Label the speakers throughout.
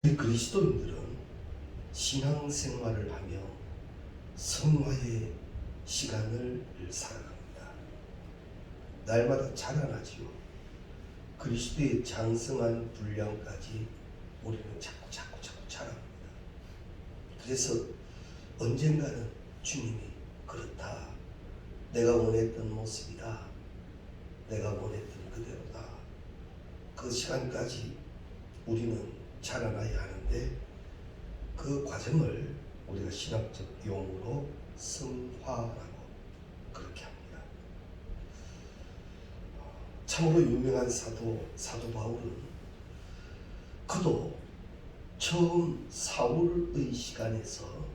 Speaker 1: 우리 그리스도인들은 신앙생활을 하며 성화의 시간을 살아갑니다. 날마다 자라나지요. 그리스도의 장성한 분량까지 우리는 자꾸 자랍니다. 그래서 언젠가는 주님이 그렇다, 내가 원했던 모습이다, 내가 원했던 그대로다, 그 시간까지 우리는 자라나야 하는데, 그 과정을 우리가 신학적 용어로 성화라고 그렇게 합니다. 참으로 유명한 사도 바울은 그도 처음 사울의 시간에서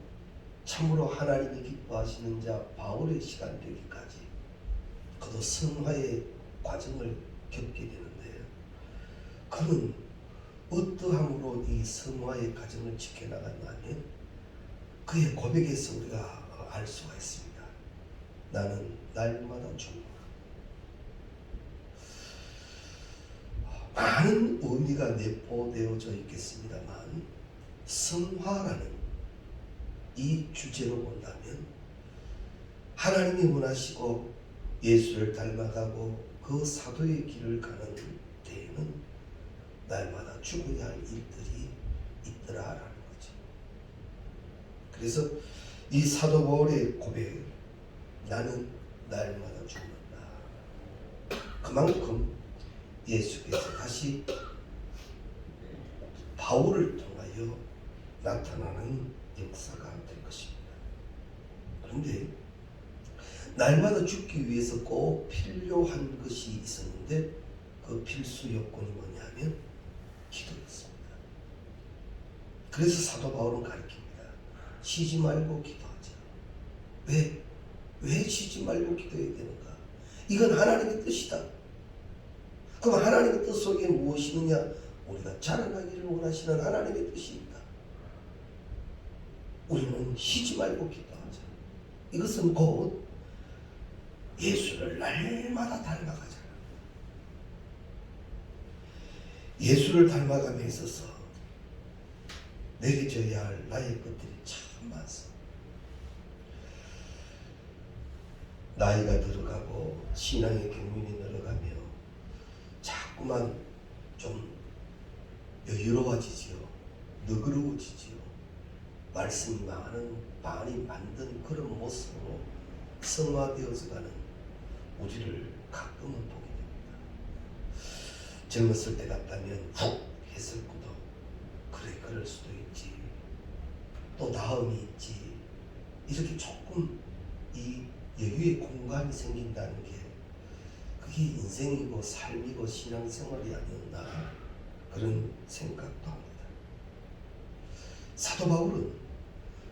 Speaker 1: 참으로 하나님이 기뻐하시는 자 바울의 시간 되기까지 그도 성화의 과정을 겪게 되는데, 그는 어떠함으로 이 성화의 과정을 지켜나갔나 하면 그의 고백에서 우리가 알 수가 있습니다. 나는 날마다 죽노라. 많은 의미가 내포되어져 있겠습니다만, 성화라는 이 주제로 본다면 하나님이 원하시고 예수를 닮아가고 그 사도의 길을 가는 데에는 날마다 죽어야 할 일들이 있더라라는 거죠. 그래서 이 사도 바울의 고백, 나는 날마다 죽는다, 그만큼 예수께서 다시 바울을 통하여 나타나는 역사가 될 것입니다. 그런데 날마다 죽기 위해서 꼭 필요한 것이 있었는데, 그 필수 요건이 뭐냐면 기도였습니다. 그래서 사도 바울은 가르칩니다. 쉬지 말고 기도하자. 왜 쉬지 말고 기도해야 되는가? 이건 하나님의 뜻이다. 그럼 하나님의 뜻 속에 무엇이 있느냐? 우리가 자라나기를 원하시는 하나님의 뜻입니다. 우리는 쉬지 말고 기도하자. 이것은 곧 예수를 날마다 닮아가자. 예수를 닮아감에 있어서 내게 져야 할 나의 것들이 참 많습니다. 나이가 들어가고 신앙의 경륜이 늘어가며 자꾸만 좀 여유로워지지요. 너그러워지지요. 말씀이 많이 만든 그런 모습으로 성화되어서 가는 우리를 가끔은 보게 됩니다. 젊었을 때 같다면 훅 했을 것도, 그래 그럴 수도 있지, 또 다음이 있지, 이렇게 조금 이 여유의 공간이 생긴다는 게 그게 인생이고 삶이고 신앙생활이 아니었나, 그런 생각도 합니다. 사도 바울은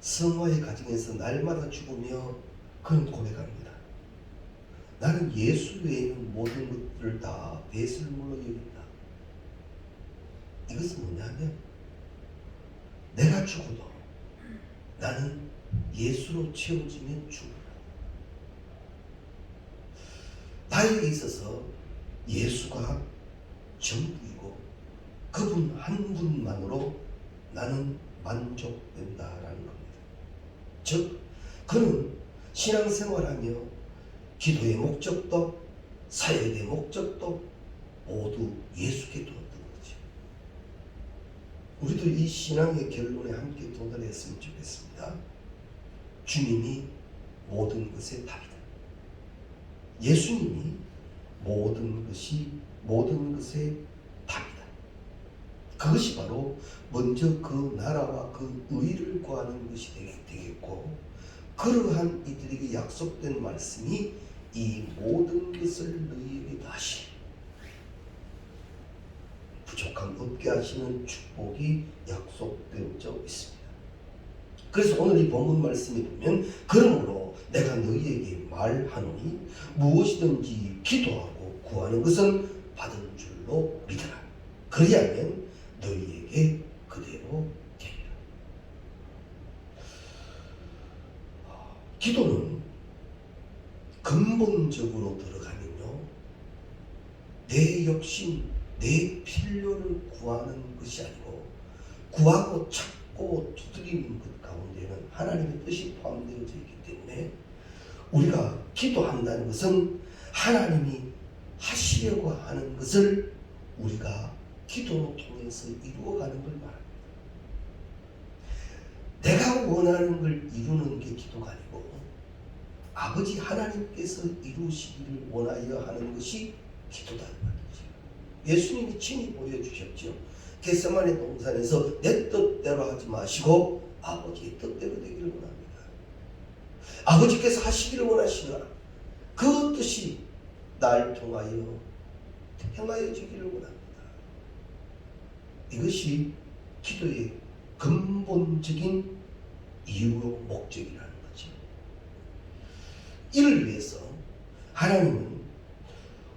Speaker 1: 성화의 과정에서 날마다 죽으며 그는 고백합니다. 나는 예수 외에는 모든 것들을 다 배설물로 여긴다. 이것은 뭐냐면, 내가 죽어도 나는 예수로 채워지면 죽으라. 나에게 있어서 예수가 전부이고 그분 한 분만으로 나는 만족된다라는 겁니다. 즉, 그는 신앙생활하며 기도의 목적도 사역의 목적도 모두 예수께 두었던 거죠. 우리도 이 신앙의 결론에 함께 도달했으면 좋겠습니다. 주님이 모든 것의 답이다. 예수님이 모든 것의 답이다. 그것이 바로 먼저 그 나라와 그 의를 구하는 것이 되겠고, 그러한 이들에게 약속된 말씀이 이 모든 것을 너희에게 다시 부족함 없게 하시는 축복이 약속되어져 있습니다. 그래서 오늘 이 본문 말씀에 보면, 그러므로 내가 너희에게 말하노니 무엇이든지 기도하고 구하는 것은 받은 줄로 믿으라. 그리하면 너희에게 그대로 되리라. 기도는 근본적으로 들어가면요, 내 욕심, 내 필요를 구하는 것이 아니고 구하고 찾고 두드리는 것 가운데는 하나님의 뜻이 포함되어져 있기 때문에 우리가 기도한다는 것은 하나님이 하시려고 하는 것을 우리가 기도로 통해서 이루어가는 걸 말합니다. 내가 원하는 걸 이루는 게 기도가 아니고 아버지 하나님께서 이루시기를 원하여 하는 것이 기도다 말이죠. 예수님이 친히 보여주셨죠. 겟세마네 동산에서 내 뜻대로 하지 마시고 아버지의 뜻대로 되기를 원합니다. 아버지께서 하시기를 원하시나 그 뜻이 날 통하여 행하여지기를 원합니다. 이것이 기도의 근본적인 이유요 목적이라는 거죠. 이를 위해서 하나님은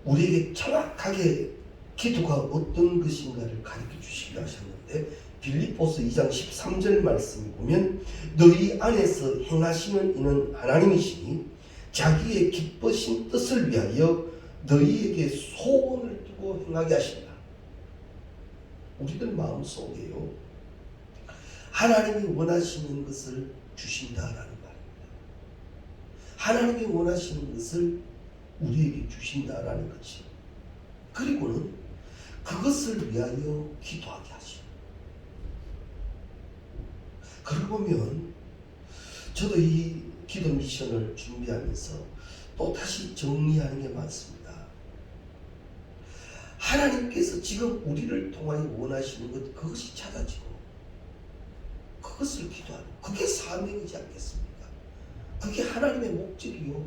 Speaker 1: 우리에게 정확하게 기도가 어떤 것인가를 가르쳐 주시기로 하셨는데 빌립보서 2장 13절 말씀을 보면 너희 안에서 행하시는 이는 하나님이시니 자기의 기쁘신 뜻을 위하여 너희에게 소원을 두고 행하게 하신다. 우리들 마음속에요 하나님이 원하시는 것을 주신다라는 말입니다. 하나님이 원하시는 것을 우리에게 주신다라는 거지. 그리고는 그것을 위하여 기도하게 하시오. 그러고 보면 저도 이 기도 미션을 준비하면서 또 다시 정리하는 게 많습니다. 하나님께서 지금 우리를 통하여 원하시는 것 그것이 찾아지고 그것을 기도하는 그게 사명이지 않겠습니까? 그게 하나님의 목적이요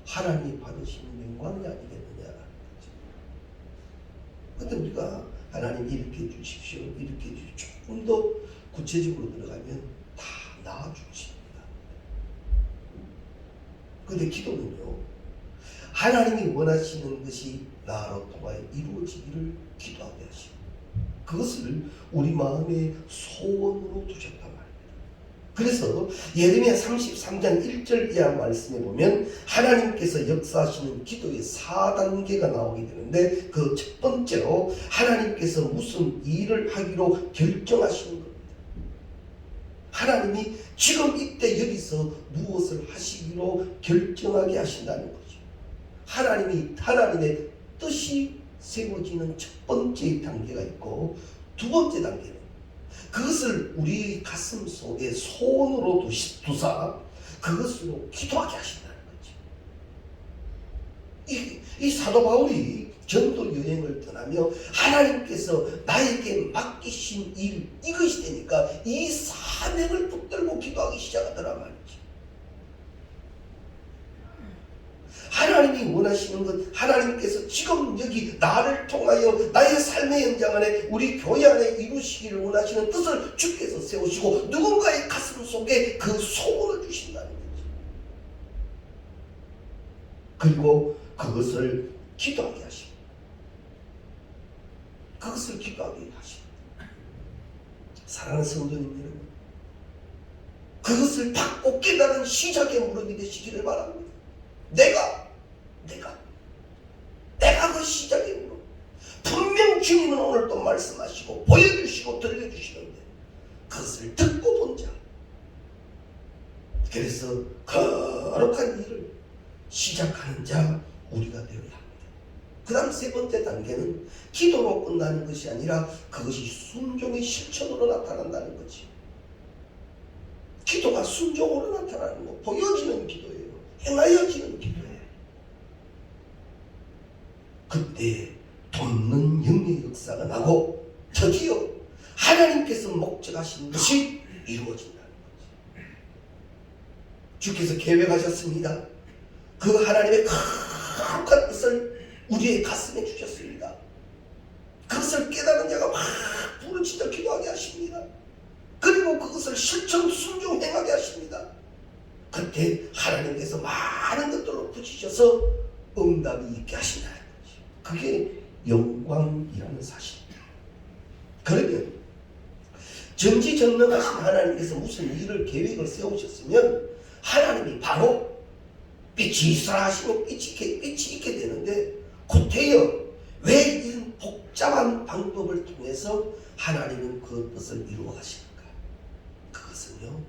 Speaker 1: 하나님이 받으시는 영광이 아니겠느냐라는 거죠. 그런데 우리가 하나님 이렇게 해주십시오 이렇게 해주십시오 조금 더 구체적으로 들어가면 다 나아주십니다. 그런데 기도는요 하나님이 원하시는 것이 나로 통하여 이루어지기를 기도하게 하시고 그것을 우리 마음의 소원으로 두셨단 말입니다. 그래서 예레미야 33장 1절 이하 말씀에 보면 하나님께서 역사하시는 기도의 4단계가 나오게 되는데 그 첫 번째로 하나님께서 무슨 일을 하기로 결정하시는 겁니다. 하나님이 지금 이때 여기서 무엇을 하시기로 결정하게 하신다는 거죠. 하나님의 뜻이 세워지는 첫 번째 단계가 있고 두 번째 단계는 그것을 우리의 가슴 속에 소원으로 두사 그것으로 기도하게 하신다는 거죠. 이 사도 바울이 전도 여행을 떠나며 하나님께서 나에게 맡기신 일 이것이 되니까 이 사명을 붙들고 기도하기 시작하더라 말이지. 하나님이 원하시는 것 하나님께서 지금 여기 나를 통하여 나의 삶의 현장 안에 우리 교회 안에 이루시기를 원하시는 뜻을 주께서 세우시고 누군가의 가슴 속에 그 소원을 주신다는 거지. 그리고 그것을 기도하게 하십니다. 그것을 기도하게 하십니다. 사랑하는 성도님 여러분 그것을 받고 깨달은 시작의 무릎이 되시기를 바랍니다. 내가 그 시작의 무릎 분명 주님은 오늘 또 말씀하시고 보여주시고 들려주시는데 그것을 듣고 본 자 그래서 거룩한 일을 시작하는 자 우리가 되어야 합니다. 그 다음 세 번째 단계는 기도로 끝나는 것이 아니라 그것이 순종의 실천으로 나타난다는 거지. 기도가 순종으로 나타나는 거 보여지는 기도예요. 행하여지는 기도예요. 그때 돕는 영의 역사가 나고 드디어 하나님께서 목적하신 것이 이루어진다는 거지. 주께서 계획하셨습니다. 그 하나님의 거룩한 뜻을 우리의 가슴에 주셨습니다. 그것을 깨달은 자가 막 부르짖어 기도하게 하십니다. 그리고 그것을 실천 순종 행하게 하십니다. 그때 하나님께서 많은 것들로 부치셔서 응답이 있게 하신다는 거지. 그게 영광이라는 사실입니다. 그러면 전지전능하신 하나님께서 무슨 일을 계획을 세우셨으면 하나님이 바로 빛이 있으라 하시면 빛이 있게 되는데 곧해요. 왜 이런 복잡한 방법을 통해서 하나님은 그 뜻을 이루어 가시는가? 그것은요,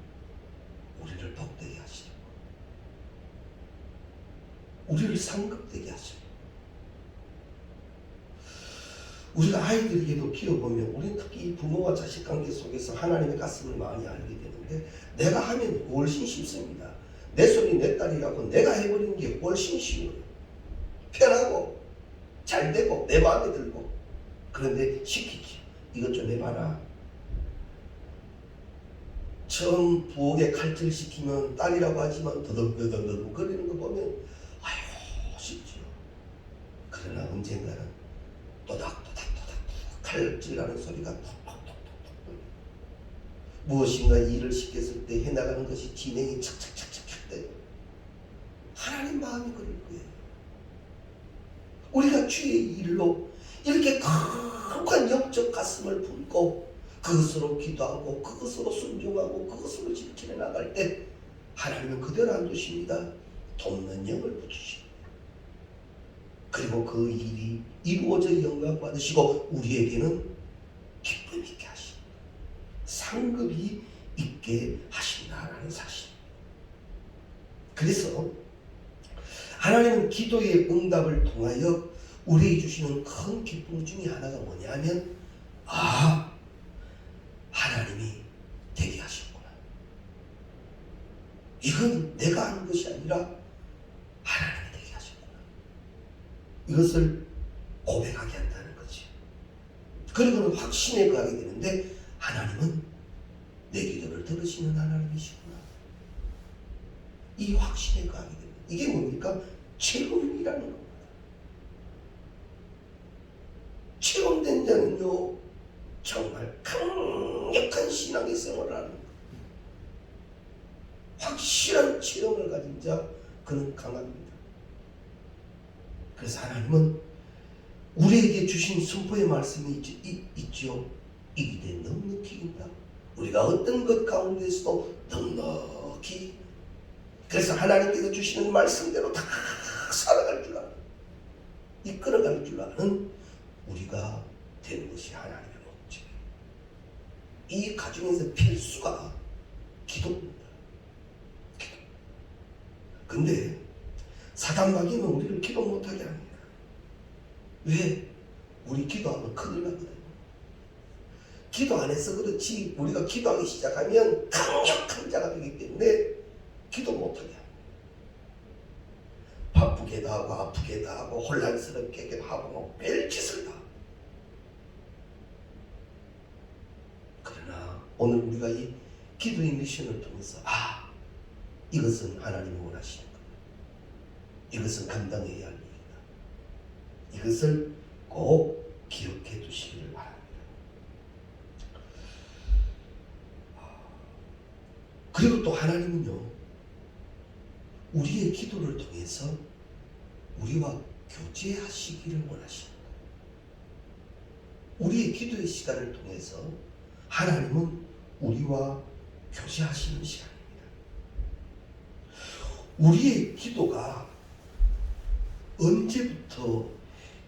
Speaker 1: 우리를 복되게 하시려고, 우리를 상급되게 하시려고. 우리가 아이들에게도 키워보면, 우리는 특히 부모와 자식 관계 속에서 하나님의 가슴을 많이 알게 되는데, 내가 하면 훨씬 쉽습니다. 내 손이 내 딸이라고 내가 해버리는 게 훨씬 쉬워요. 편하고 잘 되고 내 마음에 들고. 그런데 시키지. 이것 좀 해봐라. 처음 부엌에 칼질 시키면 딸이라고 하지만 더덕더덕 거리는 거 보면 아유 쉽죠. 그러나 언젠가는 또닥또닥 칼질하는 소리가 톡톡톡톡, 무엇인가 일을 시켰을 때 해나가는 것이 진행이 착착착착착 돼요. 하나님 마음이 그럴 거예요. 우리가 주의 일로 이렇게 거룩한 영적 가슴을 품고 그것으로 기도하고 그것으로 순종하고 그것으로 지켜 나갈 때 하나님은 그대로 안 두십니다. 돕는 영을 붙이십니다. 그리고 그 일이 이루어져 영광 받으시고 우리에게는 기쁨 있게 하십니다. 상급이 있게 하신다라는 사실. 그래서 하나님은 기도의 응답을 통하여 우리에게 주시는 큰 기쁨 중에 하나가 뭐냐면, 하나님이 되게 하셨구나. 이건 내가 하는 것이 아니라 하나님이 되게 하셨구나. 이것을 고백하게 한다는 거지. 그리고는 확신에 가게 되는데, 하나님은 내 기도를 들으시는 하나님이시구나. 이 확신에 가게 됩니다. 이게 뭡니까? 체험이라는 겁니다. 체험된 자는요, 정말 강력한 신앙의 생활을 하는 거예요. 확실한 체험을 가진 자, 그는 강합니다. 그래서 하나님은 우리에게 주신 선포의 말씀이 있죠. 이기되 넉넉히 이긴다. 우리가 어떤 것 가운데서도 넉넉히. 그래서 하나님께서 주시는 말씀대로 다 살아갈 줄 아는, 이끌어갈 줄 아는 우리가 되는 것이 하나님의 목적이에요. 이 가정에서 필수가 기도입니다. 기도. 근데 사단 마귀는 우리를 기도 못하게 합니다. 왜? 우리 기도하면 큰일 나거든요. 기도 안 해서 그렇지, 우리가 기도하기 시작하면 강력한 자가 되기 때문에 기도 못하게 합니다. 바쁘게도 하고 아프게도 하고 혼란스럽게도 하고 뭐 별짓을 다. 그러나 오늘 우리가 이 기도의 미션을 통해서 이것은 하나님이 원하시는 겁니다. 이것은 감당해야 할 일이다. 이것을 꼭 기억해 두시기를 바랍니다. 그리고 또 하나님은요, 우리의 기도를 통해서 우리와 교제하시기를 원하십니다. 우리의 기도의 시간을 통해서 하나님은 우리와 교제하시는 시간입니다. 우리의 기도가 언제부터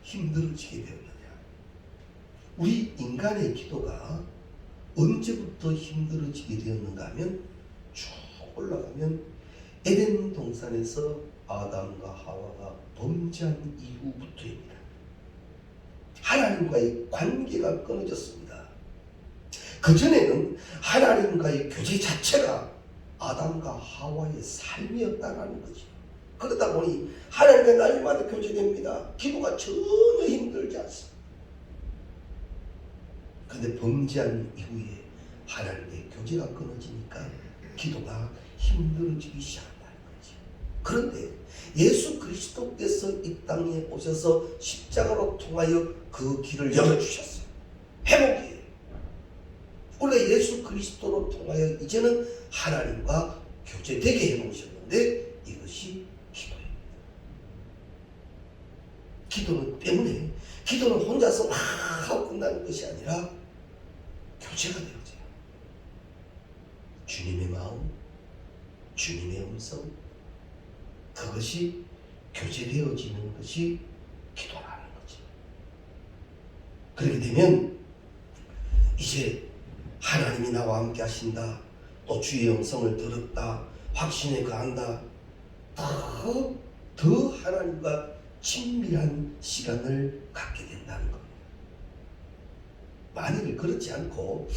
Speaker 1: 힘들어지게 되었느냐? 우리 인간의 기도가 언제부터 힘들어지게 되었는가 하면 쭉 올라가면 에덴 동산에서 아담과 하와가 범죄한 이후부터입니다. 하나님과의 관계가 끊어졌습니다. 그전에는 하나님과의 교제 자체가 아담과 하와의 삶이었다는 거죠. 그러다 보니 하나님과 날마다 교제됩니다. 기도가 전혀 힘들지 않습니다. 그런데 범죄한 이후에 하나님의 교제가 끊어지니까 기도가 힘들어지기 시작한다는 거죠. 그런데 예수 그리스도께서 이 땅에 오셔서 십자가로 통하여 그 길을 열어주셨어요. 회복이에요. 우리가 예수 그리스도로 통하여 이제는 하나님과 교제되게 해놓으셨는데 이것이 기도입니다. 기도는 때문에 기도는 혼자서 막 하고 끝나는 것이 아니라 교제가 되어져요. 주님의 마음, 주님의 음성, 그것이 교제되어지는 것이 기도라는 거죠. 그렇게 되면 이제 하나님이 나와 함께 하신다, 또 주의 음성을 들었다, 확신에 거한다, 더 하나님과 친밀한 시간을 갖게 된다는 겁니다. 만일 그렇지 않고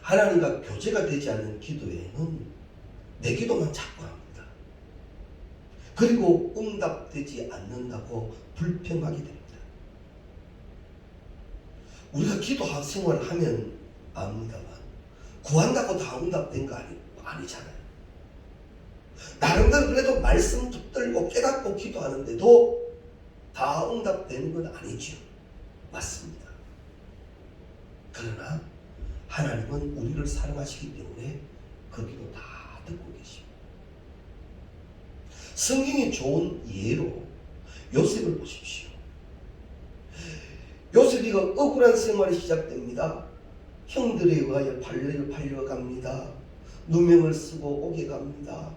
Speaker 1: 하나님과 교제가 되지 않는 기도에는 내 기도만 자꾸 합니다. 그리고 응답되지 않는다고 불평하게 됩니다. 우리가 기도 생활을 하면 압니다만 구한다고 다 응답된 거 아니잖아요. 나름대로 그래도 말씀 붙들고 깨닫고 기도하는데도 다 응답되는 건 아니죠. 맞습니다. 그러나 하나님은 우리를 사랑하시기 때문에 그 기도 다 듣고 계십니다. 성경의 좋은 예로 요셉을 보십시오. 요셉이가 억울한 생활이 시작됩니다. 형들에 의하여 팔려갑니다. 누명을 쓰고 옥에 갑니다.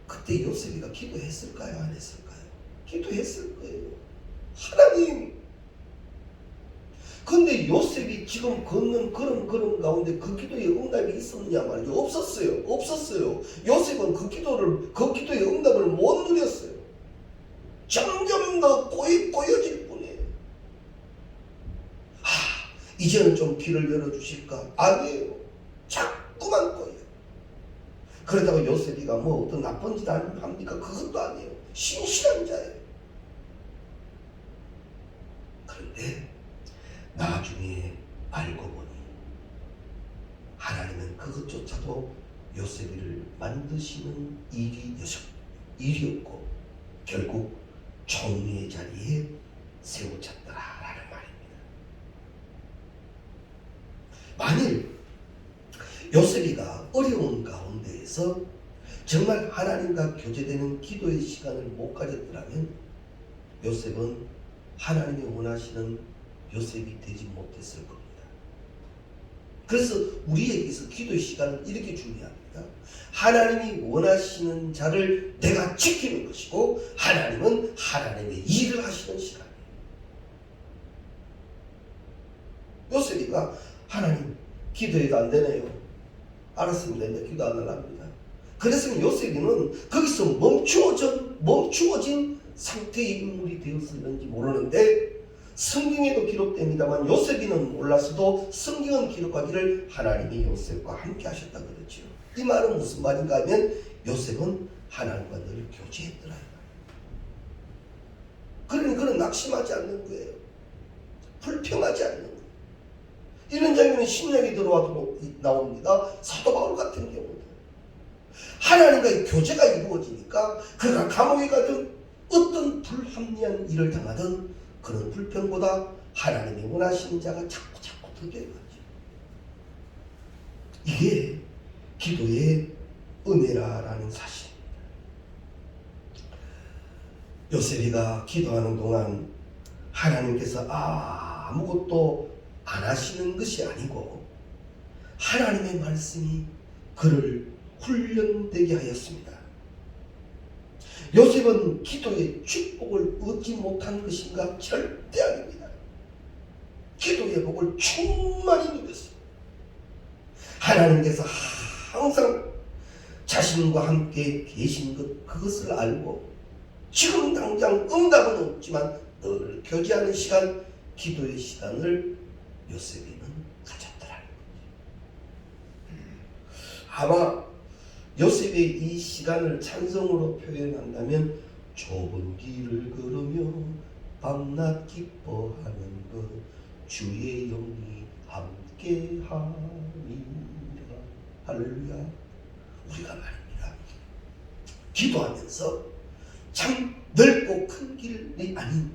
Speaker 1: 그때 요셉이가 기도했을까요? 안 했을까요? 기도했을 거예요. 하나님! 근데 요셉이 지금 걷는 그런 걸음 가운데 그 기도에 응답이 있었냐 말이죠. 없었어요. 요셉은 그 기도의 응답을 못 누렸어요. 점점 더 꼬여질 뿐이에요. 이제는 좀 길을 열어주실까? 아니에요. 자꾸만 꼬여요. 그러다가 요셉이가 뭐 어떤 나쁜 짓 합니까? 그것도 아니에요. 신실한 자예요. 그런데 나중에 알고 보니 하나님은 그것조차도 요셉이를 만드시는 일이었고 결국 총리의 자리에 세우셨더라라는 말입니다. 만일 요셉이가 어려운 가운데에서 정말 하나님과 교제되는 기도의 시간을 못 가졌더라면 요셉은 하나님이 원하시는 요셉이 되지 못했을 겁니다. 그래서 우리에게서 기도의 시간은 이렇게 중요합니다. 하나님이 원하시는 자를 내가 지키는 것이고 하나님은 하나님의 일을 하시는 시간이에요. 요셉이가 하나님 기도해도 안 되네요. 알았습니다. 이제 기도 안 하랍니다. 그래서 요셉이는 거기서 멈추어진 상태의 인물이 되었었는지 모르는데 성경에도 기록됩니다만 요셉이는 몰랐어도 성경은 기록하기를 하나님이 요셉과 함께 하셨다 그러죠. 이 말은 무슨 말인가 하면 요셉은 하나님과 늘 교제했더라. 그러니 그는 낙심하지 않는 거예요. 불평하지 않는 거예요. 이런 장면이 신약에 들어와도 나옵니다. 사도 바울 같은 경우도 하나님과의 교제가 이루어지니까 그가 감옥에 가든 어떤 불합리한 일을 당하든 그런 불평보다 하나님이 원하시는 자가 자꾸 더 되어가죠. 이게 기도의 은혜라는 사실입니다. 요셉이가 기도하는 동안 하나님께서 아무것도 안 하시는 것이 아니고 하나님의 말씀이 그를 훈련되게 하였습니다. 요셉은 기도의 축복을 얻지 못한 것인가? 절대 아닙니다. 기도의 복을 충만히 누렸어요. 하나님께서 항상 자신과 함께 계신 그것을 알고 지금 당장 응답은 없지만 늘 교제하는 시간, 기도의 시간을 요셉이는 가졌더라는 거죠. 아마 요셉의 이 시간을 찬송으로 표현한다면 좁은 길을 걸으며 밤낮 기뻐하는 것 주의 영이 함께하리라. 할렐루야. 우리가 말입니다. 기도하면서 참 넓고 큰 길이 아닌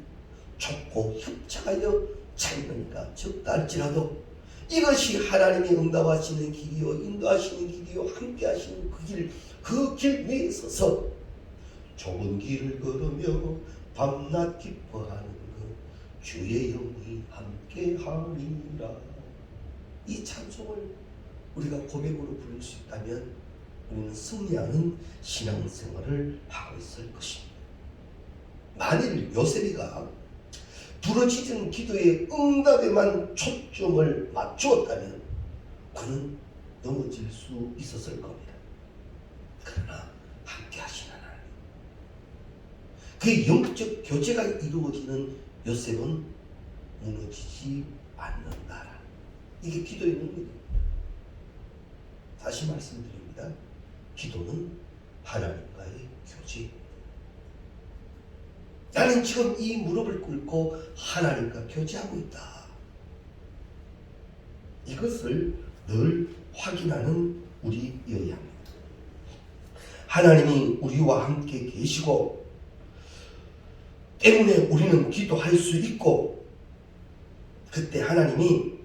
Speaker 1: 좁고 협착하여 창문이가 적다 할지라도 이것이 하나님이 응답하시는 길이요 인도하시는 길이요 함께 하시는 그 길 위에 서서 좁은 길을 걸으며 밤낮 기뻐하는 것 주의 영이 함께 하리라. 이 찬송을 우리가 고백으로 부를 수 있다면 우리는 승리하는 신앙생활을 하고 있을 것입니다. 만일 요셉이가 부러지는 기도의 응답에만 초점을 맞추었다면 그는 넘어질 수 있었을 겁니다. 그러나 함께 하신 하나님, 그의 영적 교제가 이루어지는 요셉은 무너지지 않는다라. 이게 기도의 능력입니다. 다시 말씀드립니다. 기도는 하나님과의 교제입니다. 나는 지금 이 무릎을 꿇고 하나님과 교제하고 있다. 이것을 늘 확인하는 우리여야 합니다. 하나님이 우리와 함께 계시고 때문에 우리는 기도할 수 있고, 그때 하나님이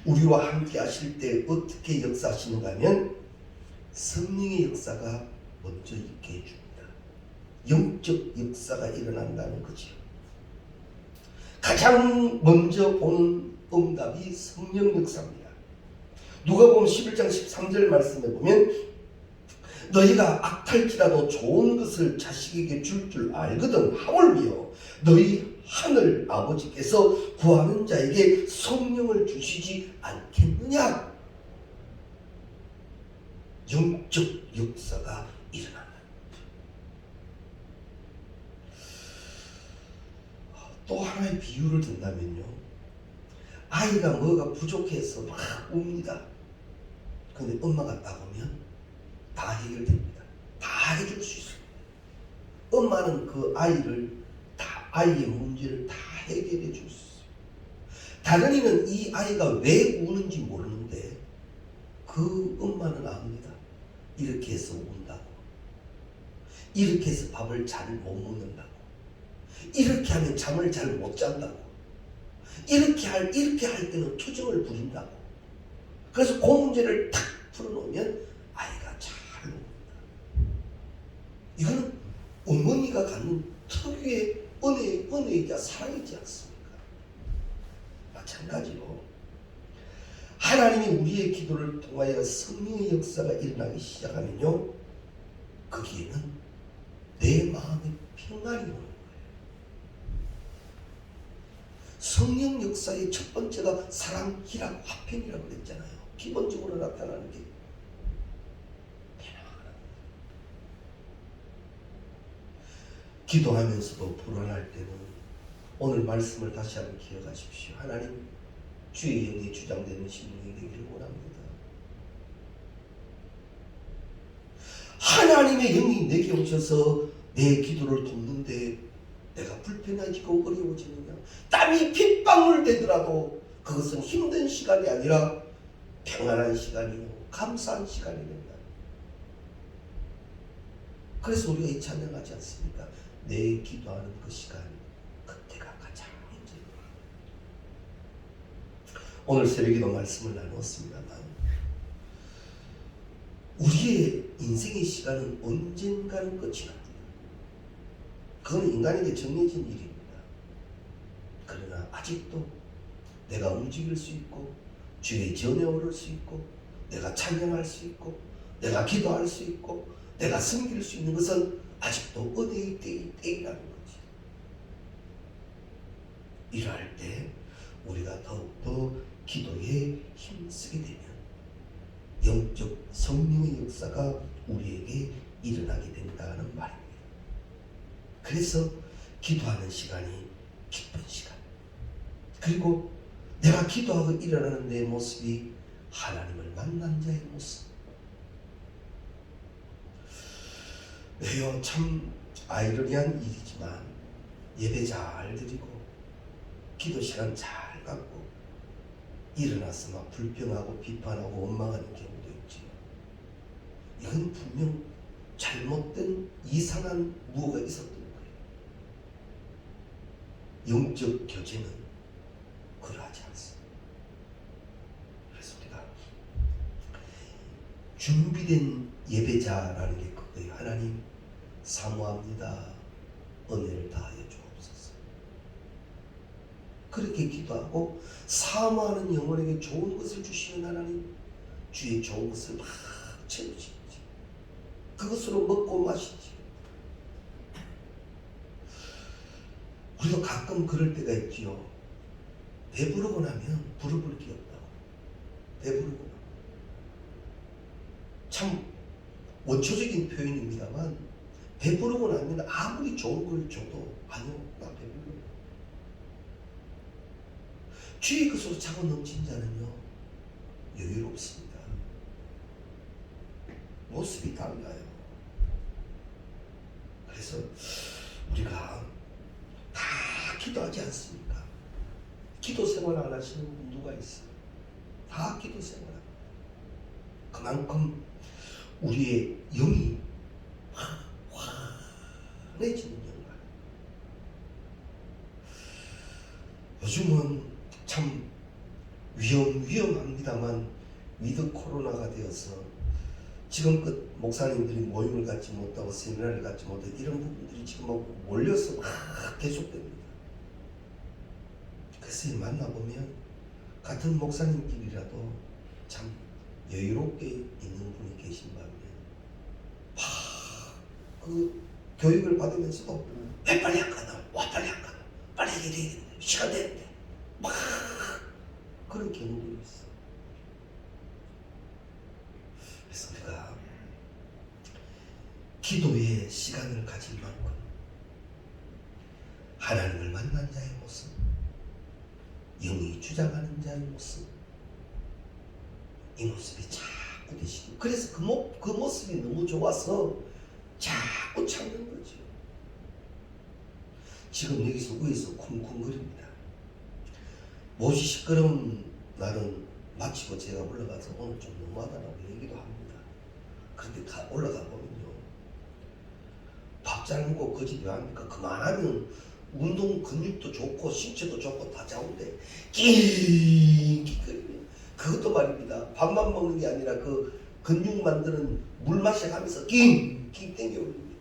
Speaker 1: 우리와 함께 하실 때 어떻게 역사하시는가 하면 성령의 역사가 먼저 있게 해줍니다. 영적 역사가 일어난다는 거죠. 가장 먼저 오는 응답이 성령 역사입니다. 누가복음 11장 13절 말씀에 보면 너희가 악탈지라도 좋은 것을 자식에게 줄 알거든 하물며 너희 하늘 아버지께서 구하는 자에게 성령을 주시지 않겠느냐. 영적 역사가 일어난다. 또 하나의 비유를 든다면요, 아이가 뭐가 부족해서 막 웁니다. 근데 엄마가 따보면 다 해결됩니다. 다 해줄 수 있습니다. 엄마는 그 아이의 문제를 다 해결해 줄 수 있어요. 다른 이는 이 아이가 왜 우는지 모르는데 그 엄마는 압니다. 이렇게 해서 운다고, 이렇게 해서 밥을 잘 못 먹는다고, 이렇게 하면 잠을 잘 못 잔다고, 이렇게 할 때는 투정을 부린다고. 그래서 그 문제를 탁 풀어놓으면 아이가 잘 옵니다. 이거는 어머니가 갖는 특유의 은혜이자 사랑이지 않습니까? 마찬가지로 하나님이 우리의 기도를 통하여 성령의 역사가 일어나기 시작하면요, 거기에는 내 마음의 평안이 오는 거예요. 성령 역사의 첫 번째가 사랑, 희락, 화평이라고 그랬잖아요. 기본적으로 나타나는 게 기도하면서도 불안할 때는 오늘 말씀을 다시 한번 기억하십시오. 하나님, 주의 영이 주장되는 심령이 되기를 원합니다. 하나님의 영이 내게 오셔서 내 기도를 돕는데 내가 불편해지고 어려워지느냐. 땀이 핏방울 되더라도 그것은 힘든 시간이 아니라 평안한 시간이요, 감사한 시간이 된다. 그래서 우리가 이 찬양하지 않습니까? 내 기도하는 그 시간, 그때가 가장 힘들다. 오늘 새벽에도 말씀을 나누었습니다만 우리의 인생의 시간은 언젠가는 끝이 납니다. 그건 인간에게 정해진 일입니다. 그러나 아직도 내가 움직일 수 있고 주의 전에 오를 수 있고 내가 찬양할 수 있고 내가 기도할 수 있고 내가 섬길 수 있는 것은 아직도 은혜의 때이라는 거지. 이러할 때 우리가 더욱더 기도에 힘쓰게 되면 영적 성령의 역사가 우리에게 일어나게 된다는 말입니다. 그래서 기도하는 시간이 기쁜 시간, 그리고 내가 기도하고 일어나는 내 모습이 하나님을 만난 자의 모습. 왜요? 참 아이러니한 일이지만 예배 잘 드리고 기도 시간 잘 갖고 일어나서 막 불평하고 비판하고 원망하는 경우도 있지요. 이건 분명 잘못된 이상한 무엇가 있었던 거예요. 영적 교제는 그러하지 않습니다. 그래서 우리가 준비된 예배자라는 게 그거예요. 하나님 사모합니다. 은혜를 다하여 주옵소서. 그렇게 기도하고 사모하는 영혼에게 좋은 것을 주시는 하나님, 주의 좋은 것을 막 채우시지. 그것으로 먹고 마시지. 우리도 가끔 그럴 때가 있지요. 배부르고 나면 부르볼 게 없다고. 배부르고 나면. 참 원초적인 표현입니다만 배부르고 나면 아무리 좋은 걸 줘도 아니요, 나 배불러. 주의 것으로 차고 넘친 자는요 여유롭습니다. 모습이 달라요. 그래서 우리가 다 기도하지 않습니까? 기도 생활 안 하시는 분 누가 있어요? 다 기도 생활합니다. 그만큼 우리의 영이 환해지는 영광. 요즘은 참 위험합니다만 위드 코로나가 되어서 지금껏 목사님들이 모임을 갖지 못하고 세미나를 갖지 못하고 이런 부분들이 지금 몰려서 막 계속됩니다. 그래서 만나보면 같은 목사님끼리라도 참 여유롭게 있는 분이 계신 반면 그 교육을 받으면서도 왜 빨리 안 가나? 와 빨리 안 가나? 빨리 해야 되겠는데 시간 되는데 막 그런 경우들이 있어. 그래서 우리가 기도에 시간을 가질 만큼 하나님을 만난 자의 모습, 영이 주장하는 자의 모습, 이 모습이 자꾸 되시고, 그래서 그 모습이 너무 좋아서 자꾸 찾는 거죠. 지금 여기서 위에서 쿵쿵거립니다. 못이 시끄러운 날은 마치고 제가 올라가서 오늘 좀 너무하다라고 얘기도 합니다. 그런데 올라가 보면요, 밥 잘 먹고 그 집이 합니까? 그만하면 운동 근육도 좋고 신체도 좋고 다 좋은데 낑낑거리면 그것도 말입니다. 밥만 먹는 게 아니라 그 근육 만드는 물 마셔가면서 낑낑 땡겨 올립니다.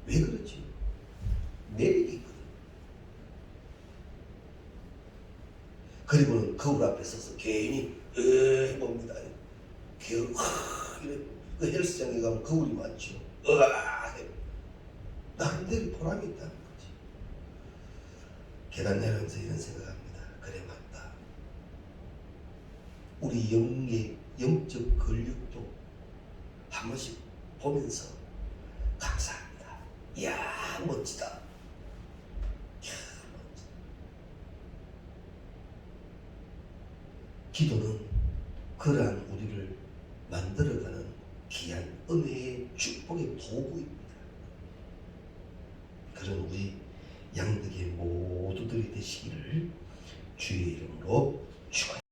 Speaker 1: 왜 그렇지? 매력이 있거든. 그리고는 거울 앞에 서서 괜히 해봅니다. 그 헬스장에 가면 거울이 많죠. 나름대로 보람이 있다는 거지. 계단 내려오면서 이런 생각합니다. 그래 맞다. 우리 영의 영적 근육도 한 번씩 보면서 감사합니다. 이야 멋지다. 이야 멋지다. 기도는 그러한 우리를 만들어가는 귀한 은혜의 축복의 도구입니다. 그런 우리 양득의 모두들이 되시기를 주의 이름으로 축원합니다.